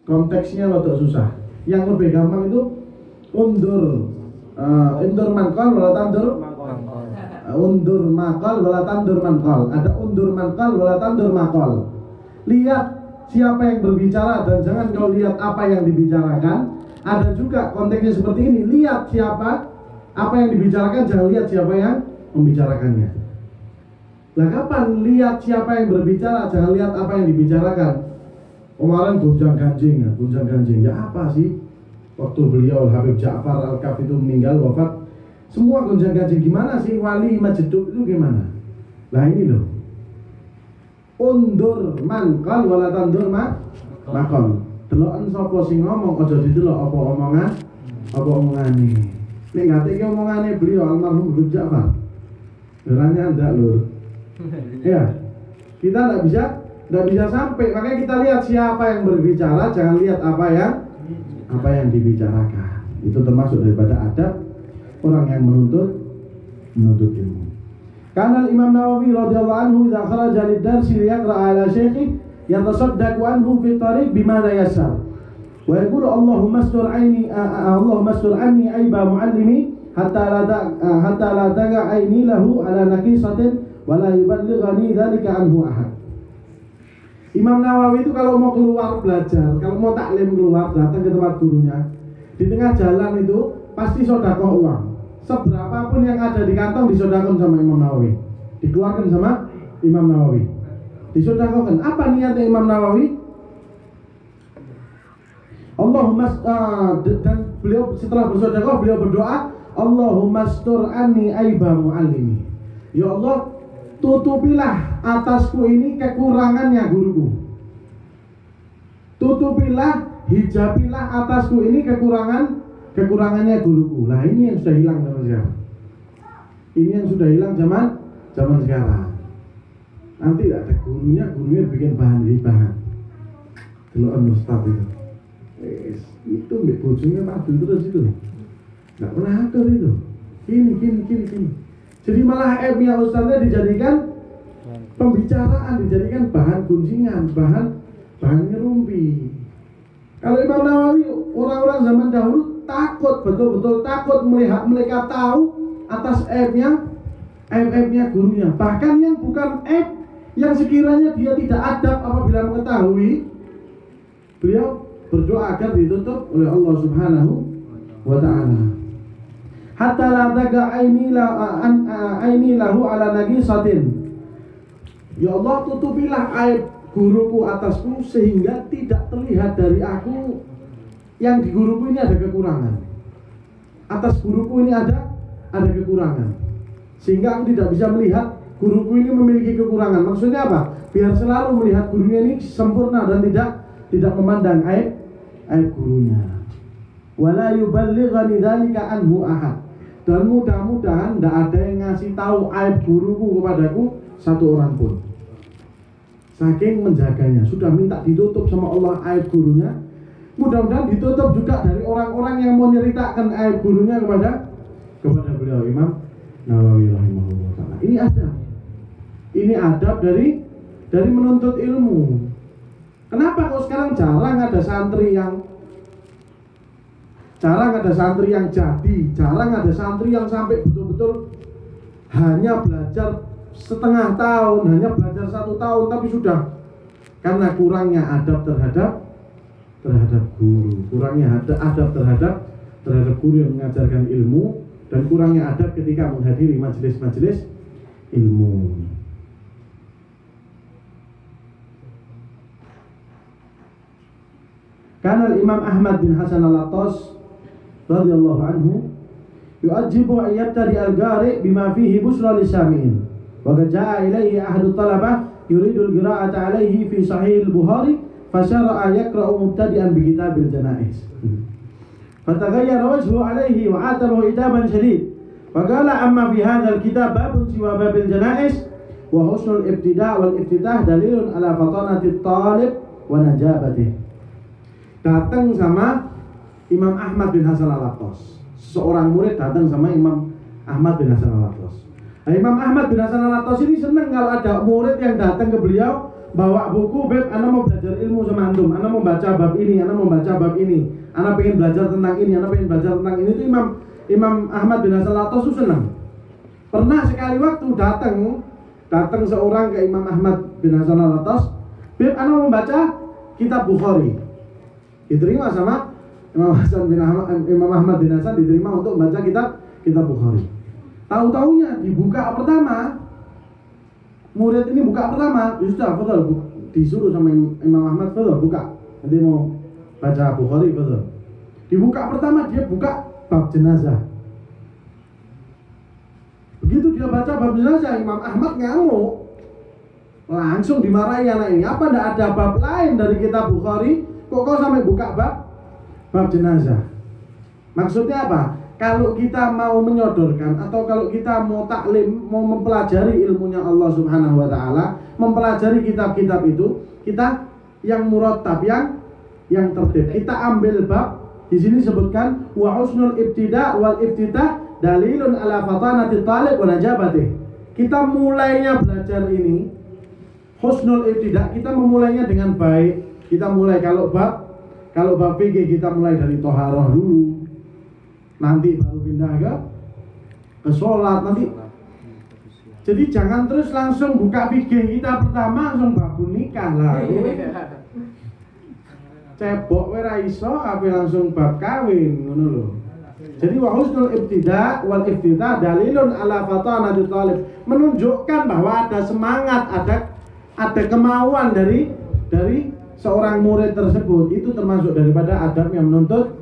konteksnya rada susah. Yang lebih gampang itu undur mankol wala tandur undur makol wala tandur mankol. Ada undur mankol wala tandur makol. Lihat siapa yang berbicara dan jangan kau lihat apa yang dibicarakan. Ada juga konteksnya seperti ini, lihat siapa apa yang dibicarakan, jangan lihat siapa yang membicarakannya. Nah, kapan lihat siapa yang berbicara, jangan lihat apa yang dibicarakan. Kemarin gonjang ganjing ya apa sih? Waktu beliau Habib Ja'far Al-Kaf itu meninggal wafat, semua gonjang ganjing. Gimana sih wali majeduk itu gimana? Nah ini loh, undur mankal wala tandur makol. Deloken sapa sing ngomong, aja didelok apa omongane. Nek ngate iki omongane beliau almarhum Habib Ja'far. Orangnya ndak lur. Ya. Kita enggak bisa sampai. Makanya kita lihat siapa yang berbicara, jangan lihat apa yang dibicarakan. Itu termasuk daripada adab orang yang menuntut ilmu. Karena Imam Nawawi radhiyallahu anhu idza kharaja lid-darsi liyaqra ala syaikhi yatasaddaqu anhu fi tariq bima la yasar. Wa yaqulu Allahumma astur anni aiba muallimi hatta la taga aini lahu ala naqisatin wa la yuballighani dzalika anhu ahad. Imam Nawawi itu kalau mau keluar belajar, kalau mau taklim keluar datang ke tempat gurunya, di tengah jalan itu pasti sedekah uang. Seberapapun yang ada di kantong disodakon sama Imam Nawawi, dikeluarkan sama Imam Nawawi, disodakon. Apa niatnya Imam Nawawi? Allahumma dan beliau setelah bersedekah beliau berdoa, Allahumma astur anni aiba muallimi. Ya Allah, tutupilah atasku ini kekurangannya guruku. Tutupilah, hijabilah atasku ini kekurangannya guruku. Nah ini yang sudah hilang zaman sekarang. Ini yang sudah hilang zaman sekarang. Nanti tidak ada gurunya bikin bahan ribahan. Deloken ustaz itu. Itu mbek bojone padu terus itu. Enggak pernah atur itu. Gini. Jadi malah aibnya ustaznya dijadikan pembicaraan, dijadikan bahan gunjingan, bahan ngerumpi. Kalau Imam Nawawi, orang-orang zaman dahulu takut, betul-betul takut melihat mereka tahu atas aibnya gurunya. Bahkan yang bukan aib, yang sekiranya dia tidak adab apabila mengetahui, beliau berdoa agar ditutup oleh Allah Subhanahu wa ta'ala. Hatta la taga aini lahu ala naqisatin. Ya Allah, tutupilah aib guruku atasku sehingga tidak terlihat dari aku yang di guruku ini ada kekurangan. Atas guruku ini ada kekurangan. Sehingga aku tidak bisa melihat guruku ini memiliki kekurangan. Maksudnya apa? Biar selalu melihat gurunya ini sempurna dan tidak memandang aib gurunya. Wala yuballighani dzalika anhu ahad. Dan mudah-mudahan tidak ada yang ngasih tahu aib guruku kepadaku satu orang pun. Saking menjaganya, sudah minta ditutup sama Allah aib gurunya. Mudah-mudahan ditutup juga dari orang-orang yang mau nyeritakan aib gurunya kepada beliau Imam Nawawi rahimahullah ta'ala. Ini adab dari menuntut ilmu. Kenapa kok sekarang jarang ada santri yang jadi, jarang ada santri yang sampai betul-betul hanya belajar setengah tahun, hanya belajar 1 tahun, tapi sudah karena kurangnya adab terhadap guru, kurangnya adab terhadap guru yang mengajarkan ilmu, dan kurangnya adab ketika menghadiri majelis-majelis ilmu. Karena Imam Ahmad bin Hasan Al-Attas radhiyallahu anhu yu'ajibu ayyabtadi al-qari bima fihi busra lisami'in. Wa qad jaa ilayhi ahadu talabah yuridu al-qira'ata alayhi fi sahih al-Bukhari fasyara'a yaqra'u mubtadi'an bi kitabil janaiz. Fataghayyara wajhu alayhi wa atabahu idaban shadid. Wa qala amma fi hadha al-kitab babun siwa babil janaiz wa husnul ibtida' wal iftitah dalilun ala fatanati at-talib wa najabatihi. Datang sama Imam Ahmad bin Hasan Al-Attas. Seorang murid datang sama Imam Ahmad bin Hasan Al-Attas. Nah, Imam Ahmad bin Hasan Al-Attas ini senang kalau ada murid yang datang ke beliau bawa buku, Beb, ana mau belajar ilmu sama antum, ana mau baca bab ini, ana mau baca bab ini, ana pengen belajar tentang ini, ana pengen belajar tentang ini. Itu Imam Ahmad bin Hasan al-Atas itu senang. Pernah sekali waktu datang seorang ke Imam Ahmad bin Hasan al-Atas, Beb, ana mau baca kitab Bukhari. Diterima sama Imam Ahmad bin Hasan, diterima untuk membaca kitab Bukhari. Tahu-taunya dibuka pertama, murid ini buka pertama, sudah betul, disuruh sama Imam Ahmad, betul, buka. Nanti mau baca Bukhari, betul. Dibuka pertama, dia buka bab jenazah. Begitu dia baca bab jenazah, Imam Ahmad ngamuk, langsung dimarahi anak ini. Apa tidak ada bab lain dari kitab Bukhari? Kok kau sampai buka bab jenazah? Maksudnya apa? Kalau kita mau menyodorkan atau kalau kita mau taklim, mau mempelajari ilmunya Allah Subhanahu wa taala, mempelajari kitab-kitab itu, kita yang murattab, yang tertib. Kita ambil bab, di sini sebutkan wa husnul ibtida wal iftitah dalilun ala fatanati talib wa najabatih. Kita mulainya belajar ini husnul ibtida, kita memulainya dengan baik. Kita mulai kalau bab fikih kita mulai dari toharoh dulu. Nanti baru pindah ke sholat nanti. Jadi jangan terus langsung buka fikih kita pertama langsung bab nikah lah. Cebok ora iso ape langsung bab kawin ngono lho. Jadi wa husnul ibtida wal iftitah dalilun ala fatanati talib, menunjukkan bahwa ada semangat, ada kemauan dari seorang murid tersebut. Itu termasuk daripada adab yang menuntut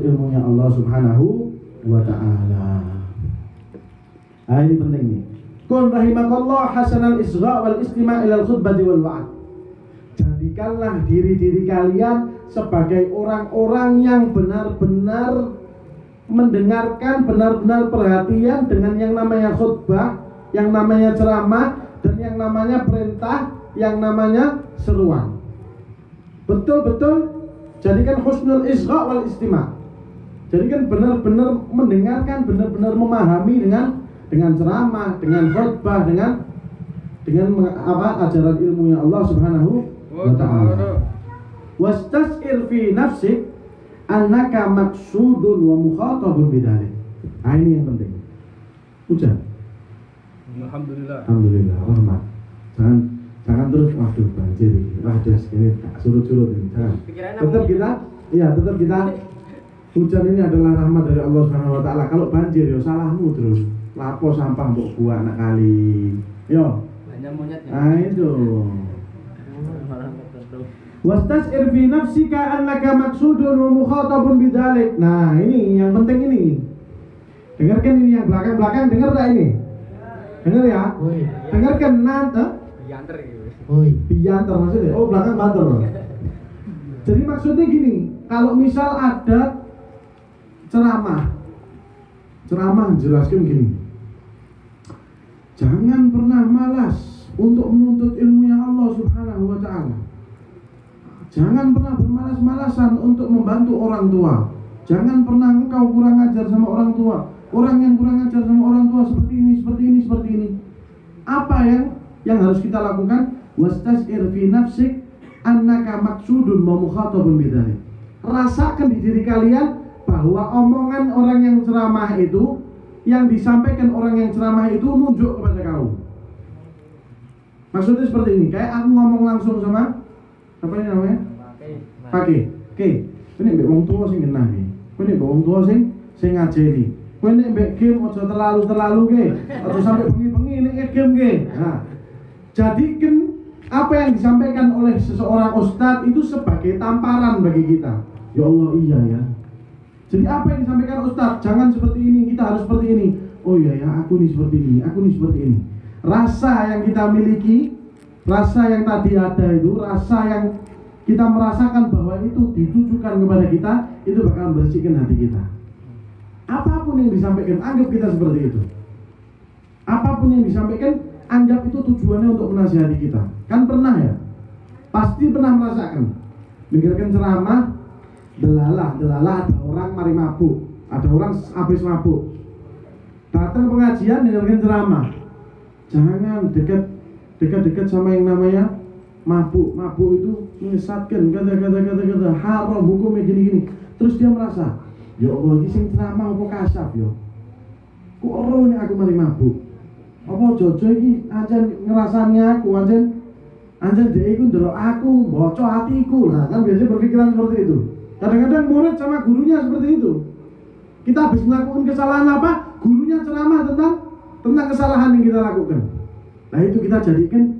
ilmunya Allah Subhanahu wa ta'ala. Nah, ini penting nih. Kun rahimakallah hasanal isgha' wal istima' ilal khutbati wal wa'ad. Jadikanlah diri-diri kalian sebagai orang-orang yang benar-benar mendengarkan, benar-benar perhatian dengan yang namanya khutbah, yang namanya ceramah, dan yang namanya perintah, yang namanya seruan. Betul-betul jadikan husnul isgha' wal istima'. Jadikan benar-benar mendengarkan, benar-benar memahami dengan ceramah, dengan khutbah, dengan ajaran ilmunya Allah Subhanahu wa ta'ala. Wastas'ir fi nafsik annaka maksudun wa mukhatabun bidzalik. Nah, ini yang penting. Ucap. Alhamdulillah. Rahmat. Jangan terus waduh banjir ini. Waduh ini tak surut-surut ini. Jangan. Tetap kita hujan ini adalah rahmat dari Allah Subhanahu wa taala. Kalau banjir ya salahmu terus. Lapo sampah mbok buang anak kali. Yo. Banyak monyetnya. Nah, itu. Wastas'ir fi nafsika annaka maksudun wa mukhatabun bidzalik. Nah, ini yang penting ini. Dengarkan ini yang belakang-belakang, dengar tak ini? Dengar ya? Dengarkan nanti. Bianter gitu. Bianter maksudnya. Oh, belakang banter. Jadi maksudnya gini, kalau misal ada ceramah jelaskan gini. Jangan pernah malas untuk menuntut ilmunya Allah Subhanahu wa taala. Jangan pernah bermalas-malasan untuk membantu orang tua. Jangan pernah engkau kurang ajar sama orang tua. Orang yang kurang ajar sama orang tua seperti ini. Apa yang harus kita lakukan? Wastas'ir fi nafsik annaka maksudun wa mukhatabun bidzalik. Rasakan di diri kalian bahwa omongan orang yang ceramah itu, yang disampaikan orang yang ceramah itu nunjuk kepada kau. Maksudnya seperti ini. Kayak aku ngomong langsung sama apa ini namanya? Pakai. Oke. Ini mbek wong tua sing genah iki. Kowe nek wong tua sing ngajeni. Kowe nek mbek game aja terlalu ge. Aja sampai bengi-bengi nek game ge. Nah. Jadikan apa yang disampaikan oleh seseorang ustadz itu sebagai tamparan bagi kita. Ya Allah, iya ya. Jadi apa yang disampaikan ustadz, jangan seperti ini, kita harus seperti ini. Oh iya ya, aku nih seperti ini, aku nih seperti ini. Rasa yang kita miliki, rasa yang tadi ada itu, rasa yang kita merasakan bahwa itu ditujukan kepada kita, itu bakal membersihkan hati kita. Apapun yang disampaikan, anggap kita seperti itu. Apapun yang disampaikan, anggap itu tujuannya untuk menasihati kita. Kan pernah ya? Pasti pernah merasakan. Dengarkan ceramah, delalah ada orang mari mabuk, ada orang habis mabuk. Datang pengajian dengarkan ceramah. Jangan dekat sama yang namanya mabuk itu menyesatkan, kata haram hukumnya gini. Terus dia merasa, ya Allah, ini sing ceramah apa kasaf ya? Kok ora nek aku mari mabuk? Apa jojo iki ancen ngrasani aku, ancen dhek iku ndelok aku, bocok hatiku. Nah, kan biasanya berpikiran seperti itu. Kadang-kadang murid sama gurunya seperti itu. Kita habis melakukan kesalahan apa? Gurunya ceramah tentang kesalahan yang kita lakukan. Nah, itu kita jadikan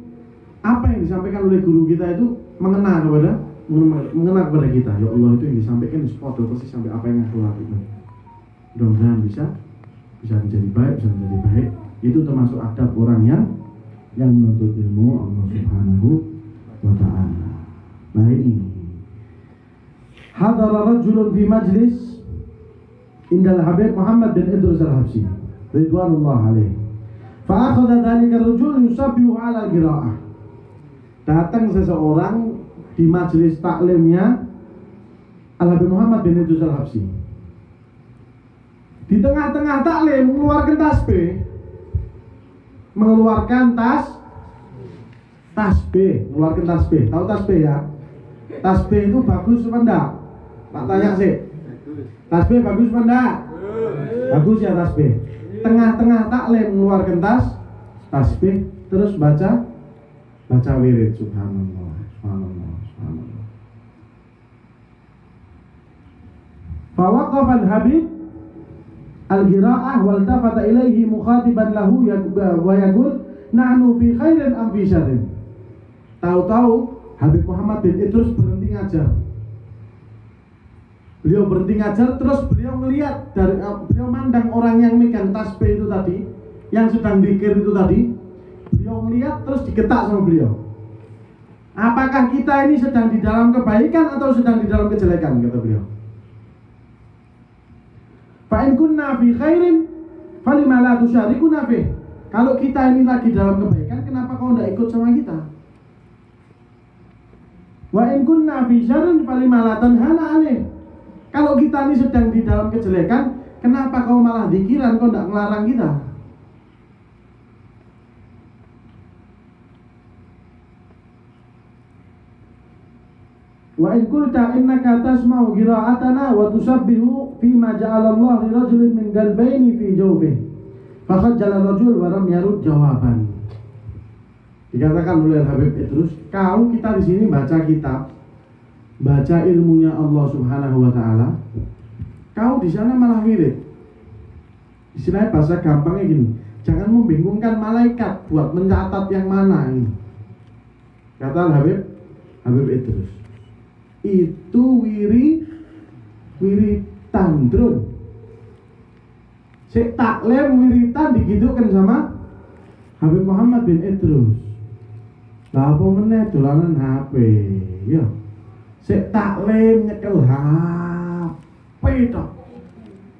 apa yang disampaikan oleh guru kita itu mengena kepada kita. Ya Allah, itu yang disampaikan spot persis sampai apa yang aku lakukan. Mudah-mudahan bisa menjadi baik. Itu termasuk adab orang yang menuntut ilmu Allah Subhanahu wa ta'ala. Nah, ini hadara rajulun fi majlis indal Habib Muhammad bin Idrus al-Habsyi ridwanullah alaihi fa akhadha dhalika ar-rajul yusabbihu ala al-qira'ah. Datang seseorang di majelis taklimnya Al-Habib Muhammad bin Idrus al-Habsyi. Di tengah-tengah taklim mengeluarkan tasbih. Mengeluarkan tasbih. Tahu tasbih ya? Tasbih itu bagus apa enggak? Tak tanya sih. Tasbih bagus apa enggak? Bagus ya tasbih. Tengah-tengah taklim mengeluarkan tasbih, terus baca wirid. Subhanallah. Fawaqafa al-Habib al-qira'ah waltafata ilaihi mukhatiban lahu wa yaqul nahnu fi khairin am fi syarrin. Tahu-tahu Habib Muhammad bin Idrus berhenti ngajar. Beliau berhenti ngajar, terus beliau melihat beliau mandang orang yang megang tasbih itu tadi, yang sedang zikir itu tadi. Beliau melihat terus digetak sama beliau. Apakah kita ini sedang di dalam kebaikan atau sedang di dalam kejelekan, kata beliau. Fa in kunna fi khairin falima la tusyarikuna fi. Kalau kita ini lagi dalam kebaikan, kenapa kau tidak ikut sama kita? Wa in kunna fi syarrin falima la tanhana alaih. Kalau kita ini sedang di dalam kejelekan, kenapa kau malah zikiran, kau tidak melarang kita? Wa in qulta innaka tasma'u qira'atana wa tusabbihu fima ja'ala Allah li rajulin min qalbayni fi jawfihi fakhajjala rajul wa lam yarud jawaban. Dikatakan oleh Habib Idrus, kita di sini baca kitab, baca ilmunya Allah Subhanahu wa ta'ala, kau di sana malah wirid. Istilahnya bahasa gampangnya gini, jangan membingungkan malaikat buat mencatat yang mana ini. Kata Habib Idrus, itu wiritan drun. Sik taklim wiritan digidukkan sama Habib Muhammad bin Idrus. Lah apa meneh dolanan HP, ya. Sik taklim nyekel HP tok.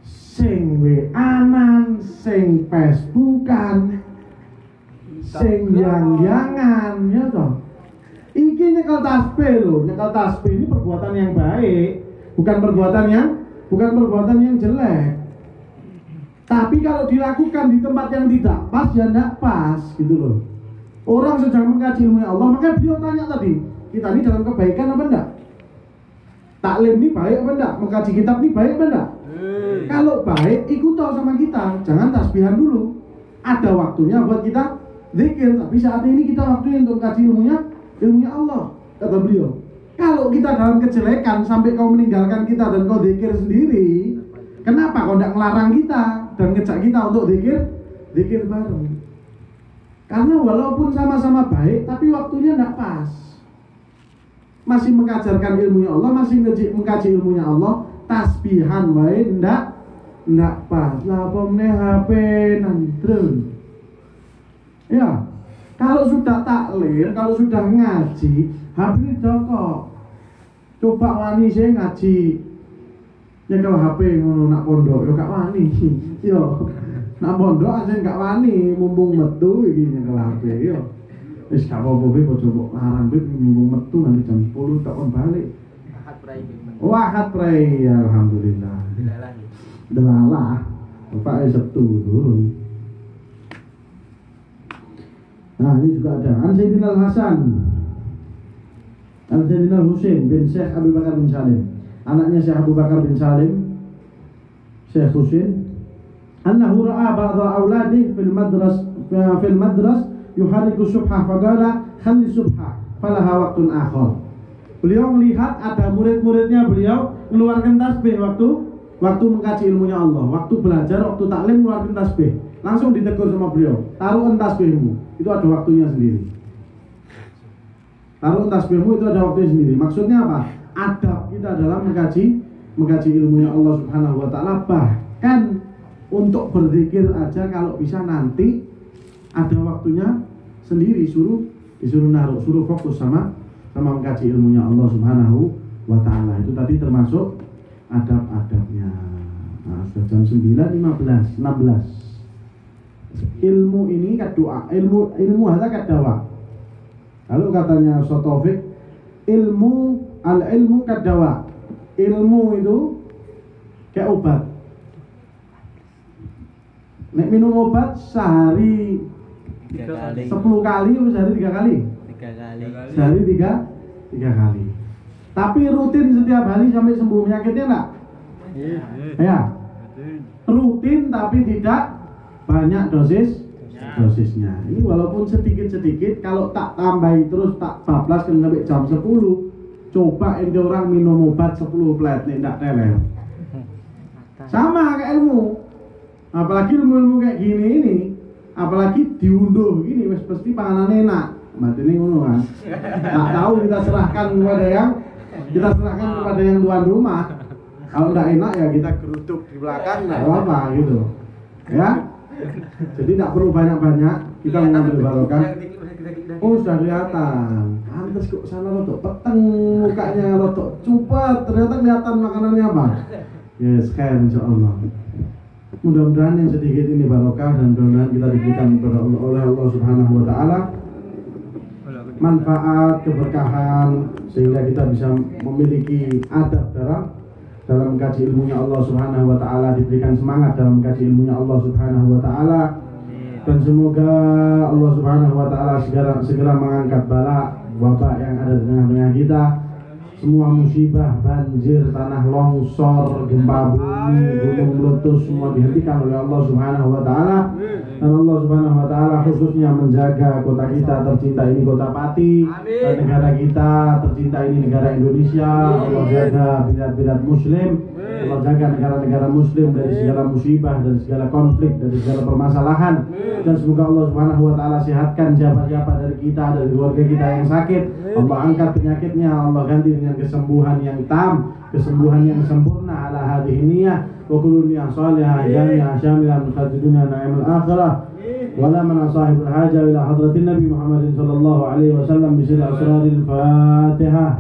Sing WA-an, sing Facebookan, sing yang-yangan, ya toh. Iki nyekel tasbih loh, nyekel tasbih ini perbuatan yang baik, bukan perbuatan yang jelek. Tapi kalau dilakukan di tempat yang tidak pas, ya tidak pas, gitu loh. Orang sedang mengkaji ilmu Allah, maka beliau tanya tadi, kita ini dalam kebaikan apa enggak? Taklim ini baik apa enggak? Mengkaji kitab ini baik apa enggak? Kalau baik, ikut tahu sama kita, jangan tasbihan dulu. Ada waktunya buat kita zikir, tapi saat ini kita waktunya untuk mengkaji ilmunya Allah, kata beliau. Kalau kita dalam kejelekan sampai kau meninggalkan kita dan kau zikir sendiri, kenapa kau tidak melarang kita dan ngejak kita untuk zikir bareng? Karena walaupun sama-sama baik, tapi waktunya tidak pas. Masih mengajarkan ilmunya Allah, masih mengkaji ilmunya Allah, tasbihan wae ndak pas. Lah pomne HP nandrun. Ya. Kalau sudah taklim, kalau sudah ngaji, HP doko. Coba wani saya ngaji, nyekel HP ngono nak pondok, yo gak wani. Yo, nak pondok aja gak wani, mumpung metu iki nyekel HP yo. Wis gak apa-apa kowe coba larang kowe mumpung metu nanti jam 10 tak on balik. Ahad prai. Ahad prai, alhamdulillah. Delalah. Bapak Sabtu turun. Nah, ini juga ada An Sayyidina Al-Hasan Al-Zainal Husain bin Syekh Abu Bakar bin Salim, anaknya Syekh Abu Bakar bin Salim, Syekh Husain, annahu ra'a ba'dha auladihi fil madras yuhariku subha faqala khalli subha falaha waqtun akhar. Beliau melihat ada murid-muridnya beliau mengeluarkan tasbih waktu mengkaji ilmunya Allah, waktu belajar, waktu taklim mengeluarkan tasbih. Langsung ditegur sama beliau, taruhan tasbihmu, itu ada waktunya sendiri. Taruhan tasbihmu itu ada waktunya sendiri. Maksudnya apa? Adab kita dalam mengkaji ilmunya Allah Subhanahu wa taala. Bahkan untuk berzikir aja kalau bisa nanti ada waktunya sendiri, disuruh naruh, suruh fokus sama mengkaji ilmunya Allah Subhanahu wa taala. Itu tadi termasuk adab-adabnya. Nah, sudah jam 9.16. Ilmu ini doa, ilmu hada kadawa. Lalu katanya Ustaz Taufik, al-ilmu kadawa. Ilmu itu kayak obat. Nek minum obat sehari 10 kali atau sehari 3 kali? 3 kali. Sehari 3 kali. Tapi rutin setiap hari sampai sembuh penyakitnya enggak? Iya. Ya. Rutin tapi tidak banyak dosisnya. Ini walaupun sedikit-sedikit, kalau tak tambahi terus tak bablas kan sampai jam 10. Coba ente orang minum obat 10 plet nek ndak telel. Sama kayak ilmu. Apalagi ilmu-ilmu kayak gini ini, apalagi diunduh gini wis pasti panganan enak. Matine ngono kan. Tak tahu kita serahkan kepada yang tuan rumah. Kalau enggak enak ya kita geruduk di belakang enggak apa-apa gitu. Ya. Jadi tidak perlu banyak-banyak, kita mengambil barokah. Oh, sudah kelihatan. Pantes kok sana rotok peteng mukanya rotok cepat, ternyata kelihatan makanannya apa? Yes, khair insyaallah. Mudah-mudahan yang sedikit ini barokah dan mudah-mudahan kita diberikan oleh Allah Subhanahu wa taala manfaat, keberkahan sehingga kita bisa memiliki adab dalam mengkaji ilmunya Allah Subhanahu wa taala, diberikan semangat dalam mengkaji ilmunya Allah Subhanahu wa taala, dan semoga Allah Subhanahu wa taala segera mengangkat bala wabah yang ada di tengah-tengah kita. Semua musibah, banjir, tanah longsor, gempa bumi, gunung meletus semua dihentikan oleh Allah Subhanahu wa taala. Dan Allah Subhanahu wa taala khususnya menjaga kota kita tercinta ini, kota Pati, dan negara kita tercinta ini, negara Indonesia. Allah jaga bidat-bidat muslim, Allah jaga negara-negara muslim dari segala musibah, dari segala konflik, dari segala permasalahan. Dan semoga Allah Subhanahu wa taala sehatkan siapa-siapa dari kita, dari keluarga kita yang sakit. Allah angkat penyakitnya, Allah ganti dengan kesembuhan yang tam, kesembuhan yang sempurna ala hadhihi niyyah wa kullu niyyah salihah jami'ah syamilan khatidunya na'imul akhirah wala man sahibul haja ila hadratin nabi Muhammadin sallallahu alaihi wasallam bi sirri asraril Fatihah.